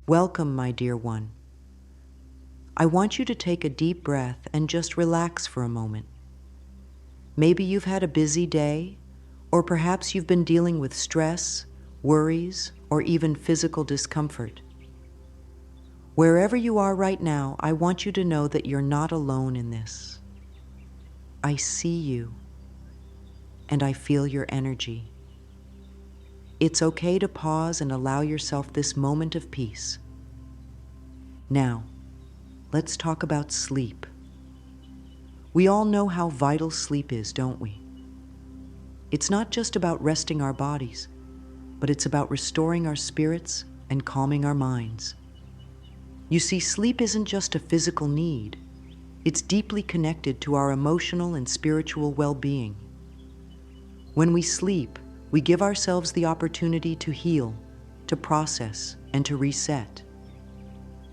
Welcome, my dear one. I want you to take a deep breath and just relax for a moment. Maybe you've had a busy day, or perhaps you've been dealing with stress, worries, or even physical discomfort. Wherever you are right now, I want you to know that you're not alone in this. I see you, and I feel your energy. It's okay to pause and allow yourself this moment of peace. Now, let's talk about sleep. We all know how vital sleep is, don't we? It's not just about resting our bodies, but it's about restoring our spirits and calming our minds. You see, sleep isn't just a physical need. It's deeply connected to our emotional and spiritual well-being. When we sleep, we give ourselves the opportunity to heal, to process, and to reset.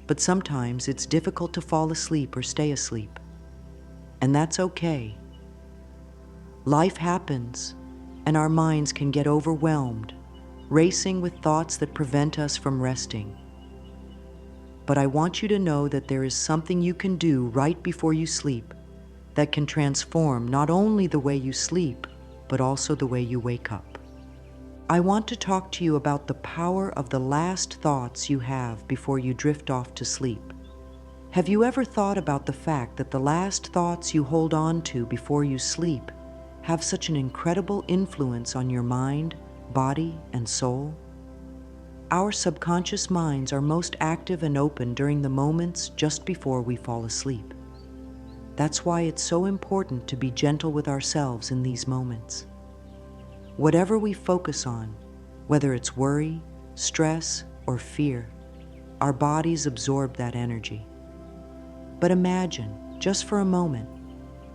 But sometimes it's difficult to fall asleep or stay asleep. And that's okay. Life happens, and our minds can get overwhelmed, racing with thoughts that prevent us from resting. But I want you to know that there is something you can do right before you sleep that can transform not only the way you sleep, but also the way you wake up. I want to talk to you about the power of the last thoughts you have before you drift off to sleep. Have you ever thought about the fact that the last thoughts you hold on to before you sleep have such an incredible influence on your mind, body, and soul? Our subconscious minds are most active and open during the moments just before we fall asleep. That's why it's so important to be gentle with ourselves in these moments. Whatever we focus on, whether it's worry, stress, or fear, our bodies absorb that energy. But imagine, just for a moment,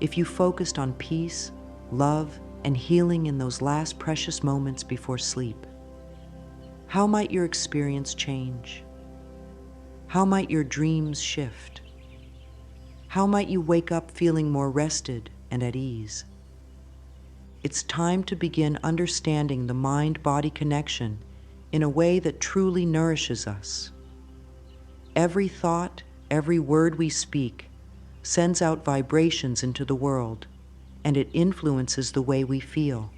if you focused on peace, love, and healing in those last precious moments before sleep. How might your experience change? How might your dreams shift? How might you wake up feeling more rested and at ease? It's time to begin understanding the mind-body connection in a way that truly nourishes us. Every thought, every word we speak sends out vibrations into the world, and it influences the way we feel.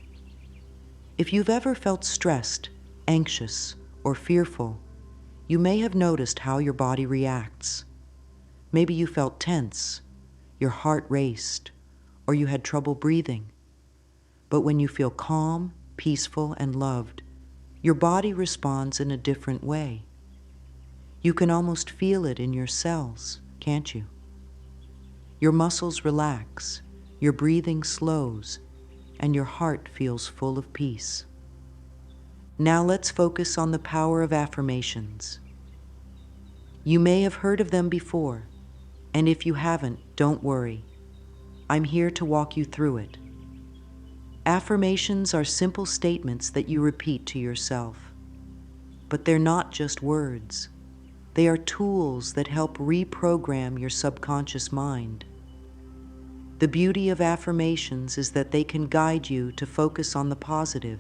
If you've ever felt stressed, anxious, or fearful, you may have noticed how your body reacts. Maybe you felt tense, your heart raced, or you had trouble breathing. But when you feel calm, peaceful, and loved, your body responds in a different way. You can almost feel it in your cells, can't you? Your muscles relax, your breathing slows, and your heart feels full of peace. Now let's focus on the power of affirmations. You may have heard of them before, and if you haven't, don't worry. I'm here to walk you through it. Affirmations are simple statements that you repeat to yourself. But they're not just words. They are tools that help reprogram your subconscious mind. The beauty of affirmations is that they can guide you to focus on the positive,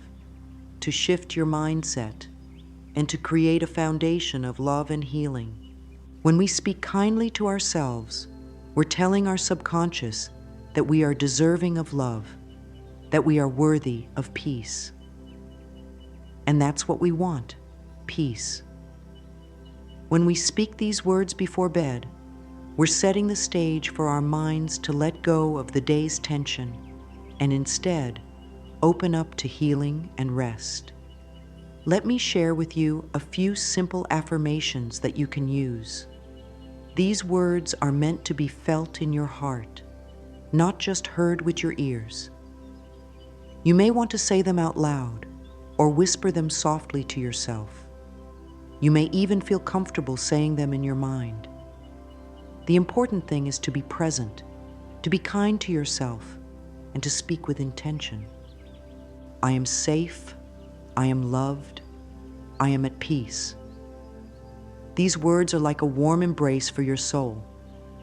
to shift your mindset, and to create a foundation of love and healing. When we speak kindly to ourselves, we're telling our subconscious that we are deserving of love, that we are worthy of peace. And that's what we want, peace. When we speak these words before bed, we're setting the stage for our minds to let go of the day's tension and instead open up to healing and rest. Let me share with you a few simple affirmations that you can use. These words are meant to be felt in your heart, not just heard with your ears. You may want to say them out loud or whisper them softly to yourself. You may even feel comfortable saying them in your mind. The important thing is to be present, to be kind to yourself, and to speak with intention. I am safe, I am loved, I am at peace. These words are like a warm embrace for your soul.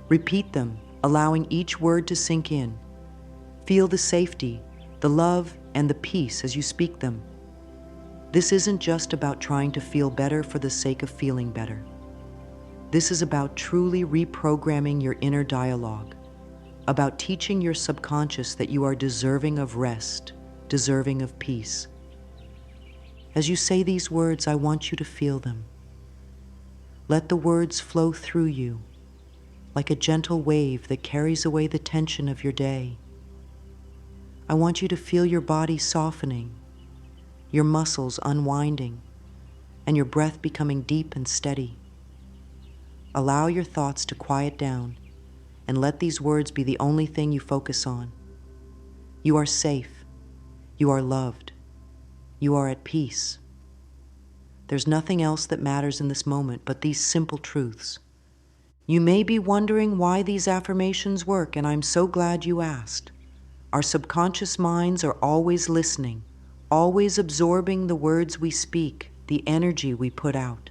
Repeat them, allowing each word to sink in. Feel the safety, the love, and the peace as you speak them. This isn't just about trying to feel better for the sake of feeling better. This is about truly reprogramming your inner dialogue, about teaching your subconscious that you are deserving of rest, deserving of peace. As you say these words, I want you to feel them. Let the words flow through you like a gentle wave that carries away the tension of your day. I want you to feel your body softening, your muscles unwinding, and your breath becoming deep and steady. Allow your thoughts to quiet down and let these words be the only thing you focus on. You are safe. You are loved. You are at peace. There's nothing else that matters in this moment but these simple truths. You may be wondering why these affirmations work, and I'm so glad you asked. Our subconscious minds are always listening, always absorbing the words we speak, the energy we put out.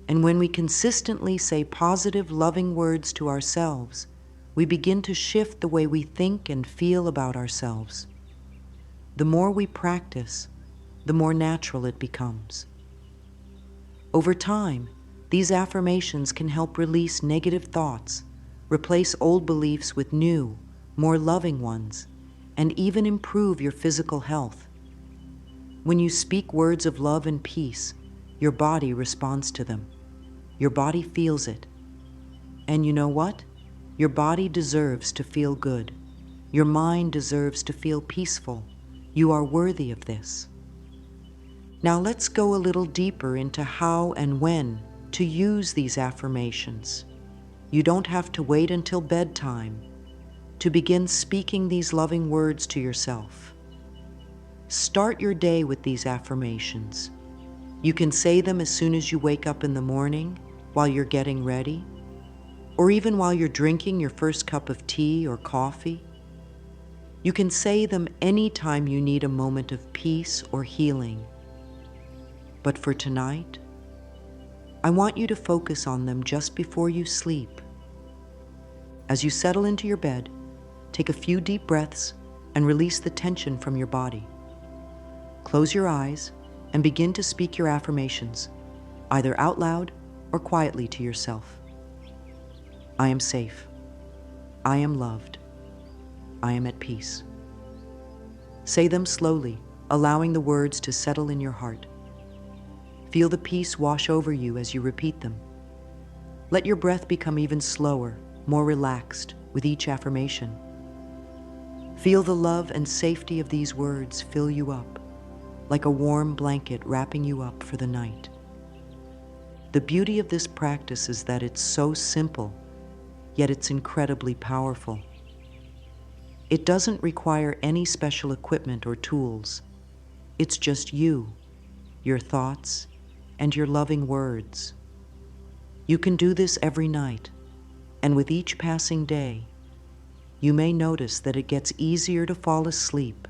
And when we consistently say positive, loving words to ourselves, we begin to shift the way we think and feel about ourselves. The more we practice, the more natural it becomes. Over time, these affirmations can help release negative thoughts, replace old beliefs with new, more loving ones, and even improve your physical health. When you speak words of love and peace, your body responds to them. Your body feels it. And you know what? Your body deserves to feel good. Your mind deserves to feel peaceful. You are worthy of this. Now let's go a little deeper into how and when to use these affirmations. You don't have to wait until bedtime to begin speaking these loving words to yourself. Start your day with these affirmations. You can say them as soon as you wake up in the morning, while you're getting ready, or even while you're drinking your first cup of tea or coffee. You can say them anytime you need a moment of peace or healing. But for tonight, I want you to focus on them just before you sleep. As you settle into your bed, take a few deep breaths and release the tension from your body. Close your eyes and begin to speak your affirmations, either out loud or quietly to yourself. I am safe. I am loved. I am at peace. Say them slowly, allowing the words to settle in your heart. Feel the peace wash over you as you repeat them. Let your breath become even slower, more relaxed with each affirmation. Feel the love and safety of these words fill you up, like a warm blanket wrapping you up for the night. The beauty of this practice is that it's so simple, yet it's incredibly powerful. It doesn't require any special equipment or tools. It's just you, your thoughts, and your loving words. You can do this every night, and with each passing day, you may notice that it gets easier to fall asleep,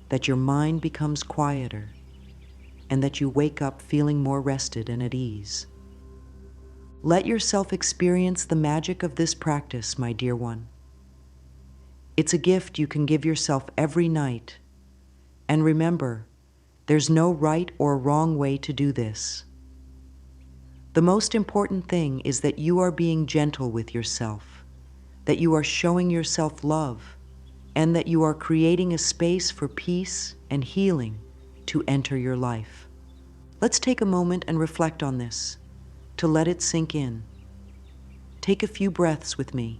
that your mind becomes quieter, and that you wake up feeling more rested and at ease. Let yourself experience the magic of this practice, my dear one. It's a gift you can give yourself every night. And remember, there's no right or wrong way to do this. The most important thing is that you are being gentle with yourself, that you are showing yourself love, and that you are creating a space for peace and healing to enter your life. Let's take a moment and reflect on this, to let it sink in. Take a few breaths with me.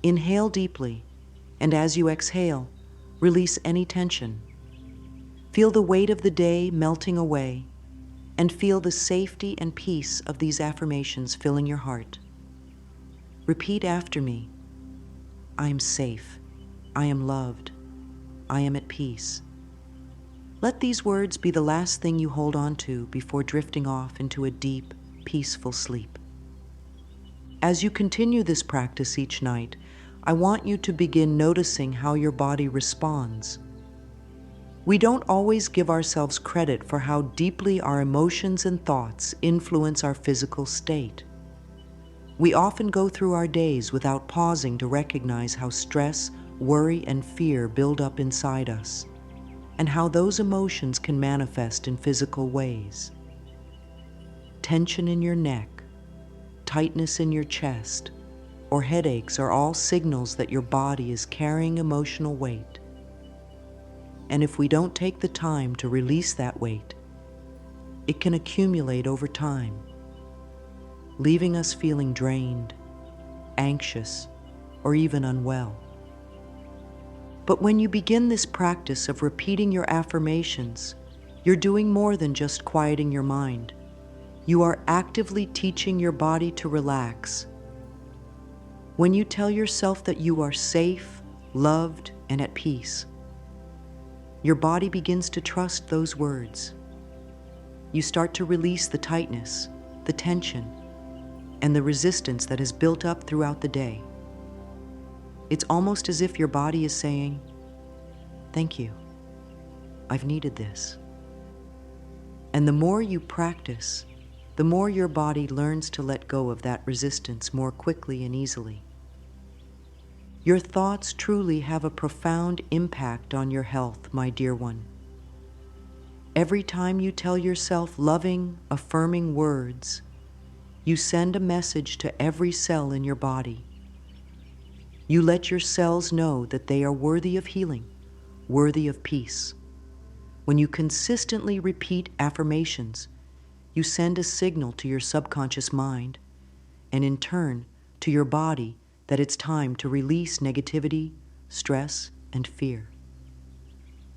Inhale deeply, and as you exhale, release any tension. Feel the weight of the day melting away, and feel the safety and peace of these affirmations filling your heart. Repeat after me. I am safe. I am loved. I am at peace. Let these words be the last thing you hold on to before drifting off into a deep, peaceful sleep. As you continue this practice each night, I want you to begin noticing how your body responds. We don't always give ourselves credit for how deeply our emotions and thoughts influence our physical state. We often go through our days without pausing to recognize how stress, worry, and fear build up inside us, and how those emotions can manifest in physical ways. Tension in your neck, tightness in your chest, or headaches are all signals that your body is carrying emotional weight. And if we don't take the time to release that weight, it can accumulate over time, leaving us feeling drained, anxious, or even unwell. But when you begin this practice of repeating your affirmations, you're doing more than just quieting your mind. You are actively teaching your body to relax. When you tell yourself that you are safe, loved, and at peace, your body begins to trust those words. You start to release the tightness, the tension, and the resistance that has built up throughout the day. It's almost as if your body is saying, "Thank you. I've needed this." And the more you practice, the more your body learns to let go of that resistance more quickly and easily. Your thoughts truly have a profound impact on your health, my dear one. Every time you tell yourself loving, affirming words, you send a message to every cell in your body. You let your cells know that they are worthy of healing, worthy of peace. When you consistently repeat affirmations, you send a signal to your subconscious mind, and in turn to your body, that it's time to release negativity, stress, and fear.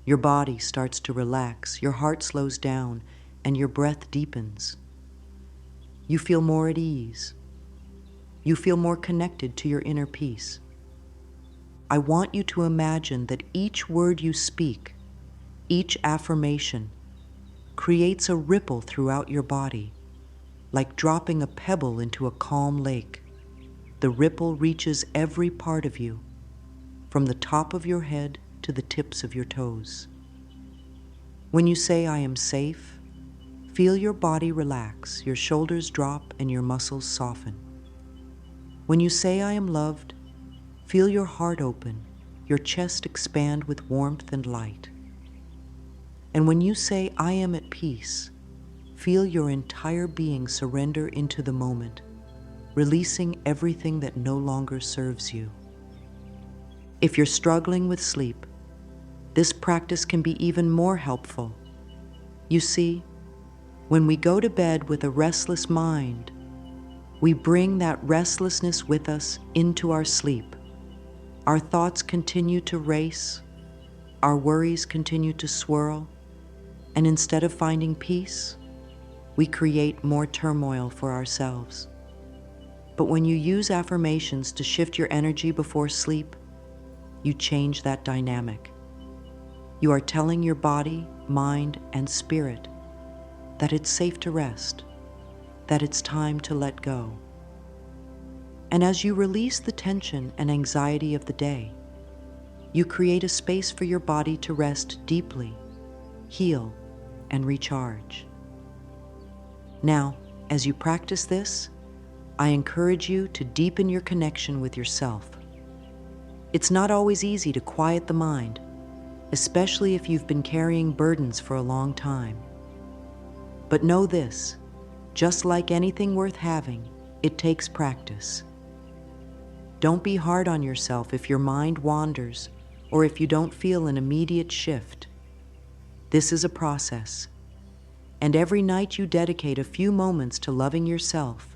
Your body starts to relax, your heart slows down, and your breath deepens. You feel more at ease. You feel more connected to your inner peace. I want you to imagine that each word you speak, each affirmation, creates a ripple throughout your body, like dropping a pebble into a calm lake. The ripple reaches every part of you, from the top of your head to the tips of your toes. When you say, "I am safe," feel your body relax, your shoulders drop, and your muscles soften. When you say, "I am loved," feel your heart open, your chest expand with warmth and light. And when you say, "I am at peace," feel your entire being surrender into the moment, releasing everything that no longer serves you. If you're struggling with sleep, this practice can be even more helpful. You see, when we go to bed with a restless mind, we bring that restlessness with us into our sleep. Our thoughts continue to race, our worries continue to swirl, and instead of finding peace, we create more turmoil for ourselves. But when you use affirmations to shift your energy before sleep, you change that dynamic. You are telling your body, mind, and spirit that it's safe to rest, that it's time to let go. And as you release the tension and anxiety of the day, you create a space for your body to rest deeply, heal, and recharge. Now, as you practice this, I encourage you to deepen your connection with yourself. It's not always easy to quiet the mind, especially if you've been carrying burdens for a long time. But know this, just like anything worth having, it takes practice. Don't be hard on yourself if your mind wanders or if you don't feel an immediate shift. This is a process, and every night you dedicate a few moments to loving yourself,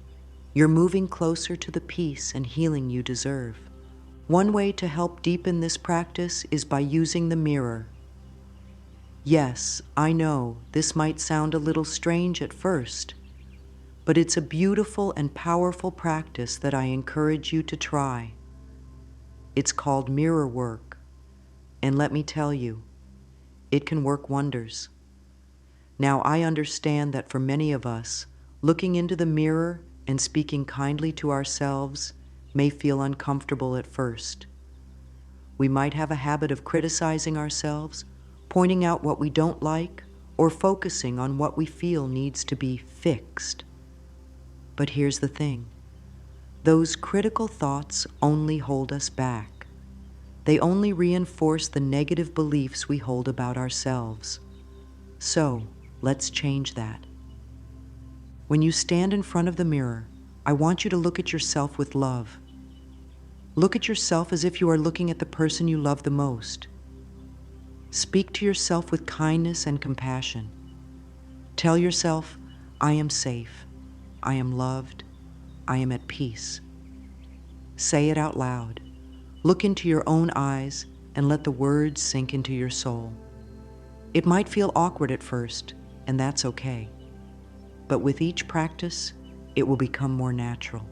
you're moving closer to the peace and healing you deserve. One way to help deepen this practice is by using the mirror. Yes, I know this might sound a little strange at first, but it's a beautiful and powerful practice that I encourage you to try. It's called mirror work, and let me tell you, it can work wonders. Now, I understand that for many of us, looking into the mirror and speaking kindly to ourselves may feel uncomfortable at first. We might have a habit of criticizing ourselves, pointing out what we don't like, or focusing on what we feel needs to be fixed. But here's the thing. Those critical thoughts only hold us back. They only reinforce the negative beliefs we hold about ourselves. So, let's change that. When you stand in front of the mirror, I want you to look at yourself with love. Look at yourself as if you are looking at the person you love the most. Speak to yourself with kindness and compassion. Tell yourself, I am safe, I am loved, I am at peace. Say it out loud. Look into your own eyes and let the words sink into your soul. It might feel awkward at first, and that's okay. But with each practice, it will become more natural.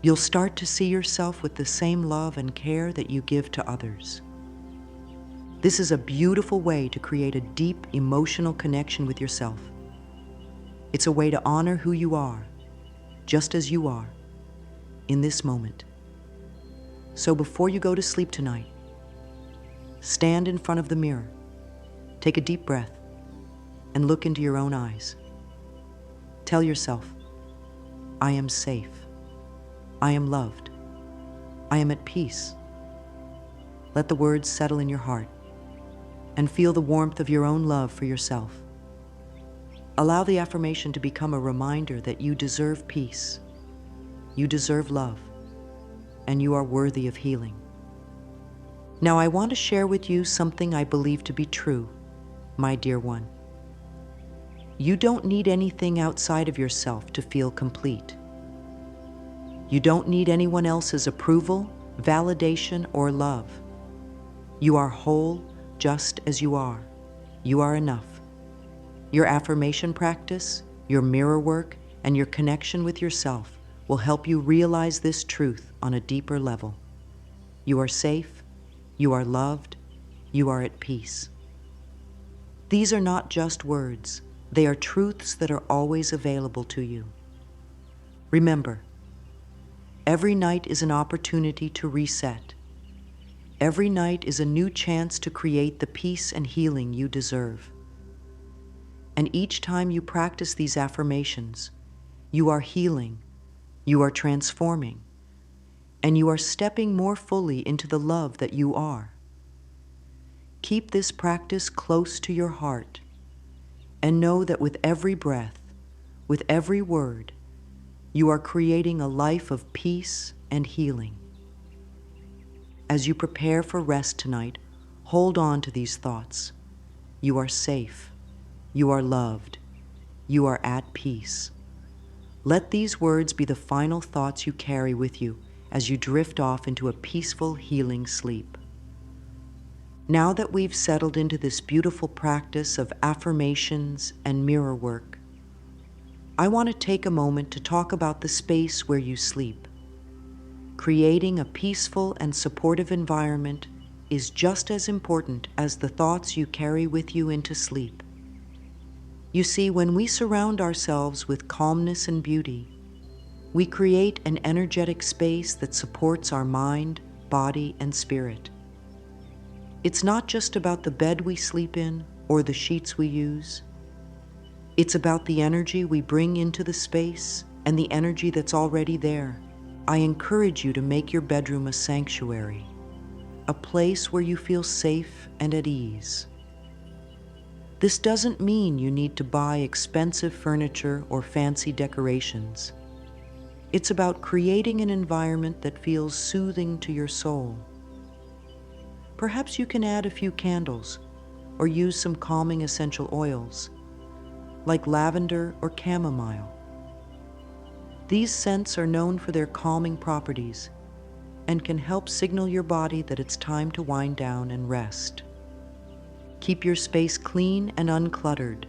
You'll start to see yourself with the same love and care that you give to others. This is a beautiful way to create a deep emotional connection with yourself. It's a way to honor who you are, just as you are, in this moment. So before you go to sleep tonight, stand in front of the mirror, take a deep breath, and look into your own eyes. Tell yourself, I am safe, I am loved, I am at peace. Let the words settle in your heart and feel the warmth of your own love for yourself. Allow the affirmation to become a reminder that you deserve peace, you deserve love, and you are worthy of healing. Now I want to share with you something I believe to be true, my dear one. You don't need anything outside of yourself to feel complete. You don't need anyone else's approval, validation, or love. You are whole just as you are. You are enough. Your affirmation practice, your mirror work, and your connection with yourself will help you realize this truth on a deeper level. You are safe, you are loved, you are at peace. These are not just words, they are truths that are always available to you. Remember, every night is an opportunity to reset. Every night is a new chance to create the peace and healing you deserve. And each time you practice these affirmations, you are healing, you are transforming, and you are stepping more fully into the love that you are. Keep this practice close to your heart, and know that with every breath, with every word, you are creating a life of peace and healing. As you prepare for rest tonight, hold on to these thoughts. You are safe. You are loved. You are at peace. Let these words be the final thoughts you carry with you as you drift off into a peaceful, healing sleep. Now that we've settled into this beautiful practice of affirmations and mirror work, I want to take a moment to talk about the space where you sleep. Creating a peaceful and supportive environment is just as important as the thoughts you carry with you into sleep. You see, when we surround ourselves with calmness and beauty, we create an energetic space that supports our mind, body, and spirit. It's not just about the bed we sleep in or the sheets we use. It's about the energy we bring into the space and the energy that's already there. I encourage you to make your bedroom a sanctuary, a place where you feel safe and at ease. This doesn't mean you need to buy expensive furniture or fancy decorations. It's about creating an environment that feels soothing to your soul. Perhaps you can add a few candles or use some calming essential oils, like lavender or chamomile. These scents are known for their calming properties and can help signal your body that it's time to wind down and rest. Keep your space clean and uncluttered.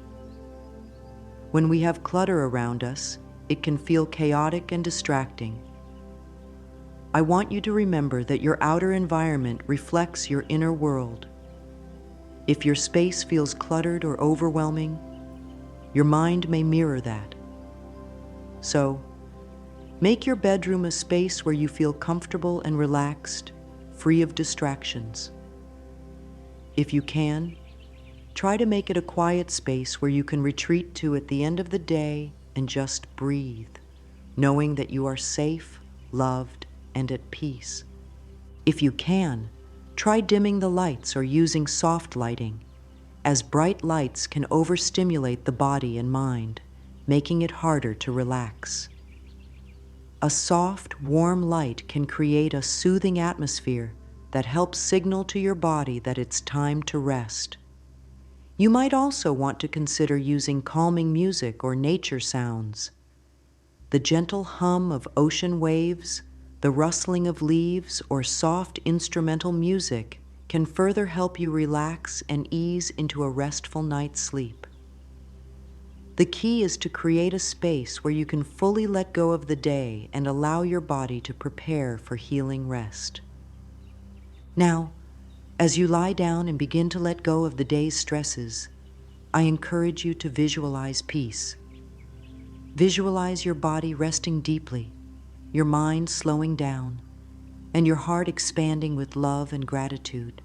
When we have clutter around us, it can feel chaotic and distracting. I want you to remember that your outer environment reflects your inner world. If your space feels cluttered or overwhelming, your mind may mirror that. So, make your bedroom a space where you feel comfortable and relaxed, free of distractions. If you can, try to make it a quiet space where you can retreat to at the end of the day and just breathe, knowing that you are safe, loved, and at peace. If you can, try dimming the lights or using soft lighting, as bright lights can overstimulate the body and mind, making it harder to relax. A soft, warm light can create a soothing atmosphere that helps signal to your body that it's time to rest. You might also want to consider using calming music or nature sounds. The gentle hum of ocean waves, the rustling of leaves, or soft instrumental music can further help you relax and ease into a restful night's sleep. The key is to create a space where you can fully let go of the day and allow your body to prepare for healing rest. Now, as you lie down and begin to let go of the day's stresses, I encourage you to visualize peace. Visualize your body resting deeply, your mind slowing down, and your heart expanding with love and gratitude.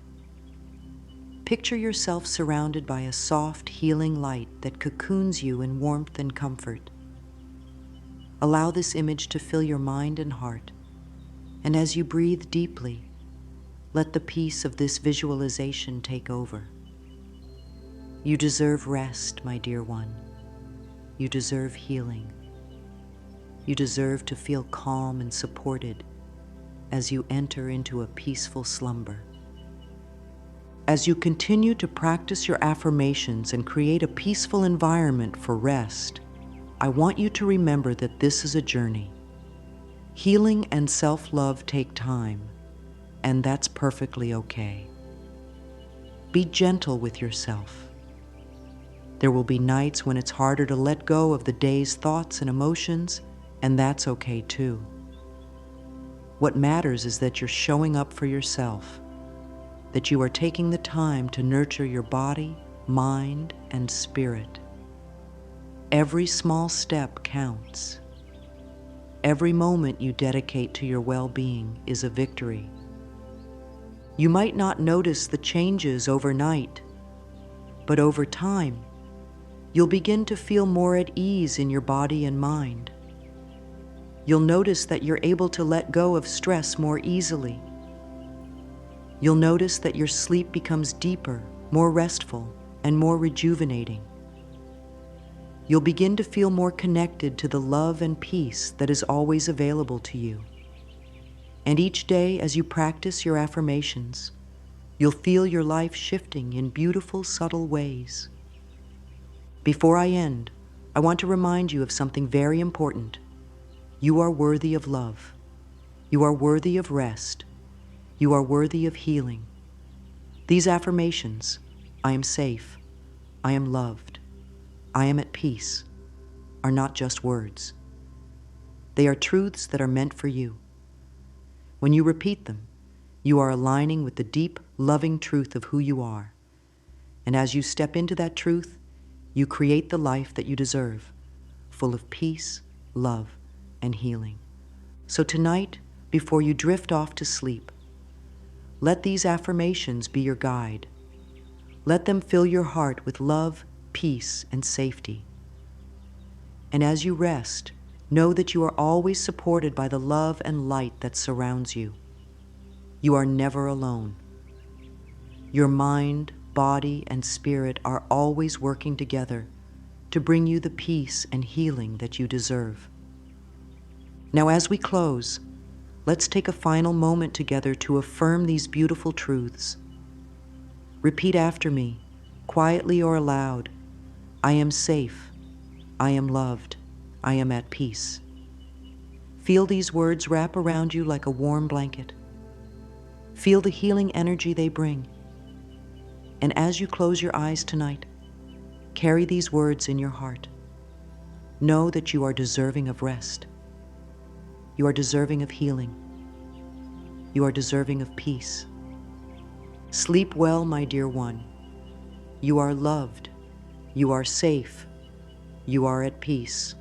Picture yourself surrounded by a soft, healing light that cocoons you in warmth and comfort. Allow this image to fill your mind and heart, and as you breathe deeply, let the peace of this visualization take over. You deserve rest, my dear one. You deserve healing. You deserve to feel calm and supported as you enter into a peaceful slumber. As you continue to practice your affirmations and create a peaceful environment for rest, I want you to remember that this is a journey. Healing and self-love take time, and that's perfectly okay. Be gentle with yourself. There will be nights when it's harder to let go of the day's thoughts and emotions, and that's okay too. What matters is that you're showing up for yourself, that you are taking the time to nurture your body, mind, and spirit. Every small step counts. Every moment you dedicate to your well-being is a victory. You might not notice the changes overnight, but over time, you'll begin to feel more at ease in your body and mind. You'll notice that you're able to let go of stress more easily. You'll notice that your sleep becomes deeper, more restful, and more rejuvenating. You'll begin to feel more connected to the love and peace that is always available to you. And each day as you practice your affirmations, you'll feel your life shifting in beautiful, subtle ways. Before I end, I want to remind you of something very important. You are worthy of love. You are worthy of rest. You are worthy of healing. These affirmations, I am safe, I am loved, I am at peace, are not just words. They are truths that are meant for you. When you repeat them, you are aligning with the deep, loving truth of who you are. And as you step into that truth, you create the life that you deserve, full of peace, love, and healing. So tonight, before you drift off to sleep, let these affirmations be your guide. Let them fill your heart with love, peace, and safety. And as you rest, know that you are always supported by the love and light that surrounds you. You are never alone. Your mind, body, and spirit are always working together to bring you the peace and healing that you deserve. Now, as we close, let's take a final moment together to affirm these beautiful truths. Repeat after me, quietly or aloud. I am safe. I am loved. I am at peace. Feel these words wrap around you like a warm blanket. Feel the healing energy they bring. And as you close your eyes tonight, carry these words in your heart. Know that you are deserving of rest. You are deserving of healing. You are deserving of peace. Sleep well, my dear one. You are loved. You are safe. You are at peace.